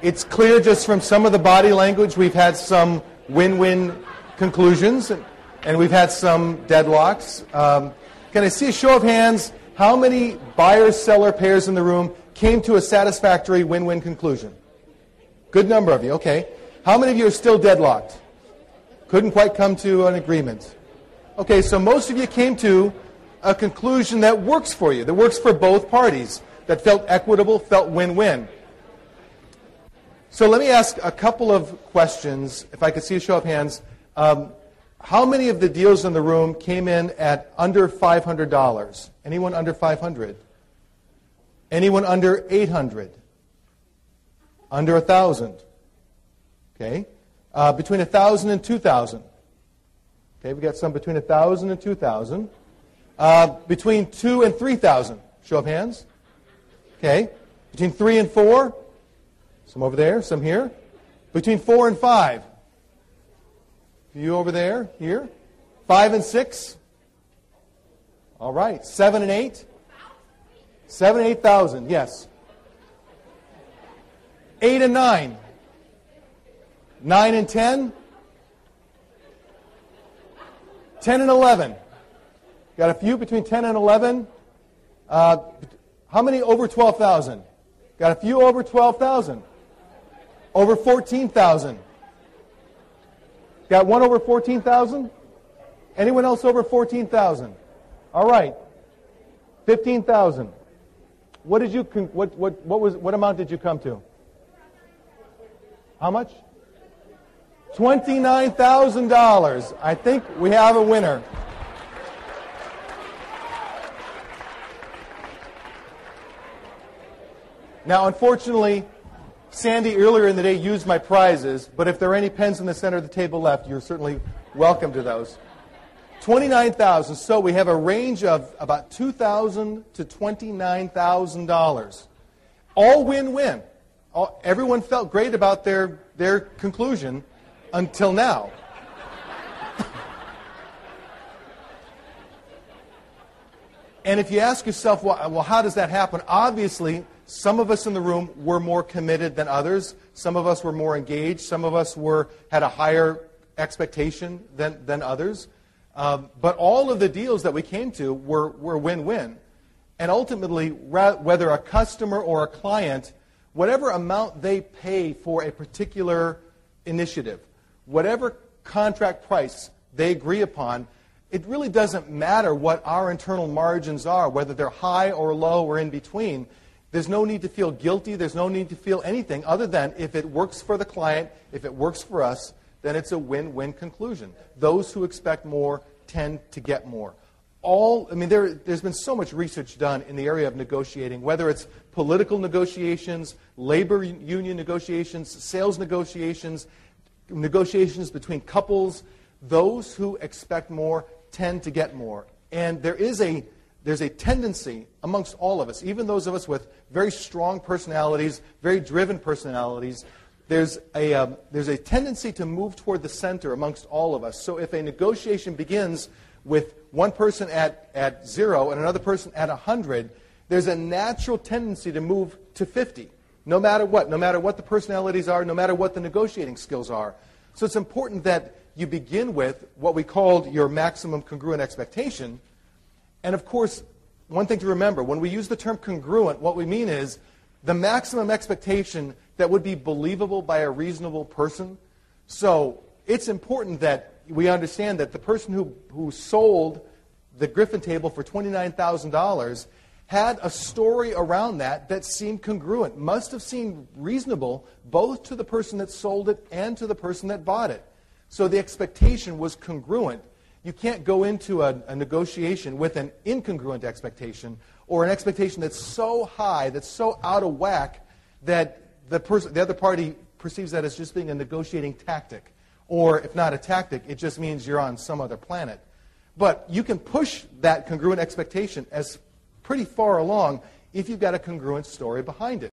It's clear just from some of the body language we've had some win-win conclusions, and we've had some deadlocks. Can I see a show of hands? How many buyer-seller pairs in the room came to a satisfactory win-win conclusion? Good number of you, okay. How many of you are still deadlocked? Couldn't quite come to an agreement. Okay, so most of you came to a conclusion that works for you, that works for both parties, that felt equitable, felt win-win. So let me ask a couple of questions, if I could see a show of hands. How many of the deals in the room came in at under $500? Anyone under $500? Anyone under $800? Under $1,000? Okay. Between $1,000 and $2,000? Okay, we got some between $1,000 and $2,000. Between $2,000 and $3,000? Show of hands. Okay. Between 3 and 4? Some over there, some here. Between 4 and 5? You over there, here. 5 and 6? All right. 7 and 8? 7 and 8,000, yes. 8 and 9? 9 and 10? 10 and 11? Got a few between 10 and 11? How many over 12,000? Got a few over 12,000? Over 14,000? Got one over 14,000? Anyone else over 14,000? All right. 15,000. What amount did you come to? How much? $29,000. I think we have a winner. Now, unfortunately, Sandy earlier in the day used my prizes, but if there are any pens in the center of the table left, you're certainly welcome to those. $29,000. So we have a range of about $2,000 to $29,000. All win-win. Everyone felt great about their conclusion until now. And if you ask yourself, well, how does that happen? Obviously, some of us in the room were more committed than others. Some of us were more engaged. Some of us had a higher expectation than others. But all of the deals that we came to were win-win. And ultimately, whether a customer or a client, whatever amount they pay for a particular initiative, whatever contract price they agree upon, it really doesn't matter what our internal margins are, whether they're high or low or in between. There's no need to feel guilty. There's no need to feel anything other than if it works for the client, if it works for us, then it's a win-win conclusion. Those who expect more tend to get more. There's been so much research done in the area of negotiating, whether it's political negotiations, labor union negotiations, sales negotiations, negotiations between couples. Those who expect more tend to get more. And there's a tendency amongst all of us, even those of us with very strong personalities, very driven personalities, there's a tendency to move toward the center amongst all of us. So if a negotiation begins with one person at 0 and another person at 100, there's a natural tendency to move to 50, no matter what the personalities are, no matter what the negotiating skills are. So it's important that you begin with what we called your maximum congruent expectation. And of course, one thing to remember, when we use the term congruent, what we mean is the maximum expectation that would be believable by a reasonable person. So it's important that we understand that the person who sold the Griffin table for $29,000 had a story around that seemed congruent, must have seemed reasonable both to the person that sold it and to the person that bought it. So the expectation was congruent. You can't go into a negotiation with an incongruent expectation or an expectation that's so high, that's so out of whack that the other party perceives that as just being a negotiating tactic. Or if not a tactic, it just means you're on some other planet. But you can push that congruent expectation as pretty far along if you've got a congruent story behind it.